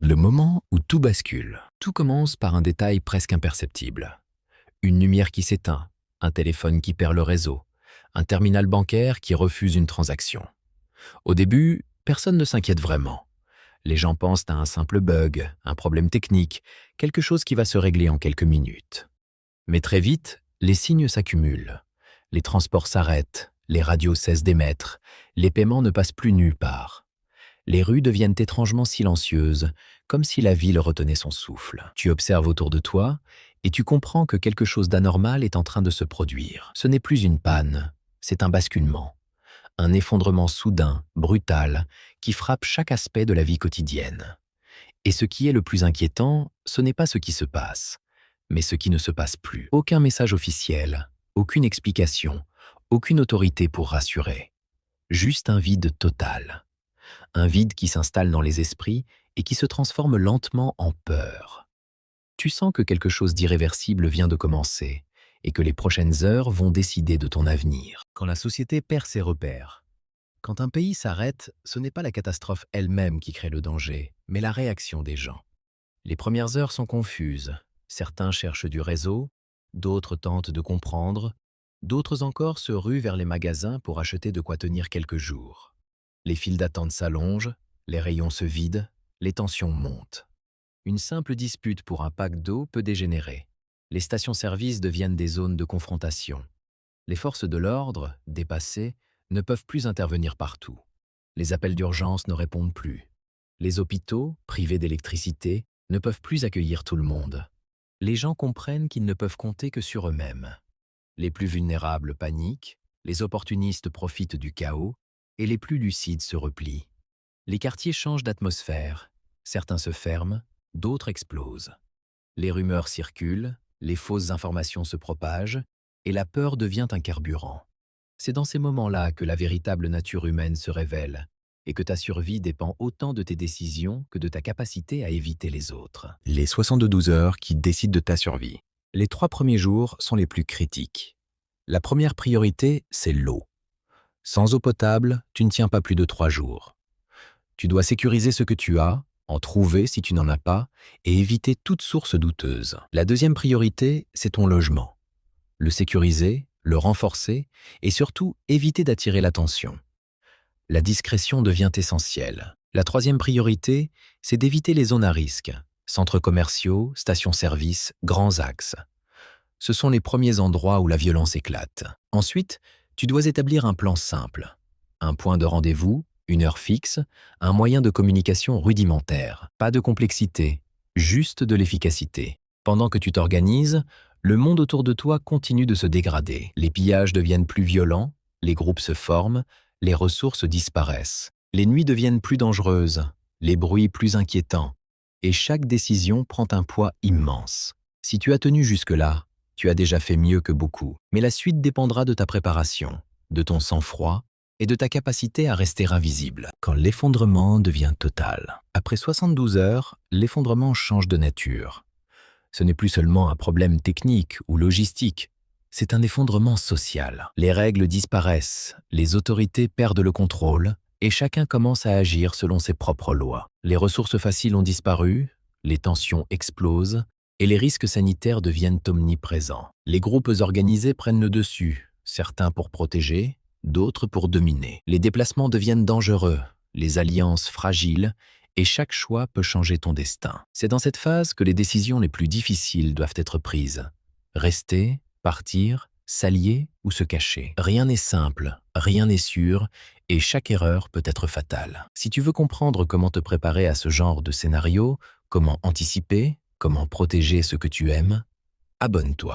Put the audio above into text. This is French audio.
Le moment où tout bascule. Tout commence par un détail presque imperceptible. Une lumière qui s'éteint, un téléphone qui perd le réseau, un terminal bancaire qui refuse une transaction. Au début, personne ne s'inquiète vraiment. Les gens pensent à un simple bug, un problème technique, quelque chose qui va se régler en quelques minutes. Mais très vite, les signes s'accumulent. Les transports s'arrêtent, les radios cessent d'émettre, les paiements ne passent plus nulle part. Les rues deviennent étrangement silencieuses, comme si la ville retenait son souffle. Tu observes autour de toi et tu comprends que quelque chose d'anormal est en train de se produire. Ce n'est plus une panne, c'est un basculement. Un effondrement soudain, brutal, qui frappe chaque aspect de la vie quotidienne. Et ce qui est le plus inquiétant, ce n'est pas ce qui se passe, mais ce qui ne se passe plus. Aucun message officiel, aucune explication, aucune autorité pour rassurer. Juste un vide total. Un vide qui s'installe dans les esprits et qui se transforme lentement en peur. Tu sens que quelque chose d'irréversible vient de commencer et que les prochaines heures vont décider de ton avenir. Quand la société perd ses repères. Quand un pays s'arrête, ce n'est pas la catastrophe elle-même qui crée le danger, mais la réaction des gens. Les premières heures sont confuses. Certains cherchent du réseau, d'autres tentent de comprendre, d'autres encore se ruent vers les magasins pour acheter de quoi tenir quelques jours. Les files d'attente s'allongent, les rayons se vident, les tensions montent. Une simple dispute pour un pack d'eau peut dégénérer. Les stations-service deviennent des zones de confrontation. Les forces de l'ordre, dépassées, ne peuvent plus intervenir partout. Les appels d'urgence ne répondent plus. Les hôpitaux, privés d'électricité, ne peuvent plus accueillir tout le monde. Les gens comprennent qu'ils ne peuvent compter que sur eux-mêmes. Les plus vulnérables paniquent, les opportunistes profitent du chaos, et les plus lucides se replient. Les quartiers changent d'atmosphère. Certains se ferment, d'autres explosent. Les rumeurs circulent, les fausses informations se propagent, et la peur devient un carburant. C'est dans ces moments-là que la véritable nature humaine se révèle, et que ta survie dépend autant de tes décisions que de ta capacité à éviter les autres. Les 72 heures qui décident de ta survie. Les 3 premiers jours sont les plus critiques. La première priorité, c'est l'eau. Sans eau potable, tu ne tiens pas plus de 3 jours. Tu dois sécuriser ce que tu as, en trouver si tu n'en as pas, et éviter toute source douteuse. La deuxième priorité, c'est ton logement. Le sécuriser, le renforcer, et surtout éviter d'attirer l'attention. La discrétion devient essentielle. La troisième priorité, c'est d'éviter les zones à risque. Centres commerciaux, stations-service, grands axes. Ce sont les premiers endroits où la violence éclate. Ensuite, tu dois établir un plan simple. Un point de rendez-vous, une heure fixe, un moyen de communication rudimentaire. Pas de complexité, juste de l'efficacité. Pendant que tu t'organises, le monde autour de toi continue de se dégrader. Les pillages deviennent plus violents, les groupes se forment, les ressources disparaissent. Les nuits deviennent plus dangereuses, les bruits plus inquiétants. Et chaque décision prend un poids immense. Si tu as tenu jusque-là, tu as déjà fait mieux que beaucoup. Mais la suite dépendra de ta préparation, de ton sang-froid et de ta capacité à rester invisible. Quand l'effondrement devient total. Après 72 heures, l'effondrement change de nature. Ce n'est plus seulement un problème technique ou logistique, c'est un effondrement social. Les règles disparaissent, les autorités perdent le contrôle et chacun commence à agir selon ses propres lois. Les ressources faciles ont disparu, les tensions explosent et les risques sanitaires deviennent omniprésents. Les groupes organisés prennent le dessus, certains pour protéger, d'autres pour dominer. Les déplacements deviennent dangereux, les alliances fragiles, et chaque choix peut changer ton destin. C'est dans cette phase que les décisions les plus difficiles doivent être prises. Rester, partir, s'allier ou se cacher. Rien n'est simple, rien n'est sûr, et chaque erreur peut être fatale. Si tu veux comprendre comment te préparer à ce genre de scénario, comment anticiper, comment protéger ce que tu aimes, abonne-toi.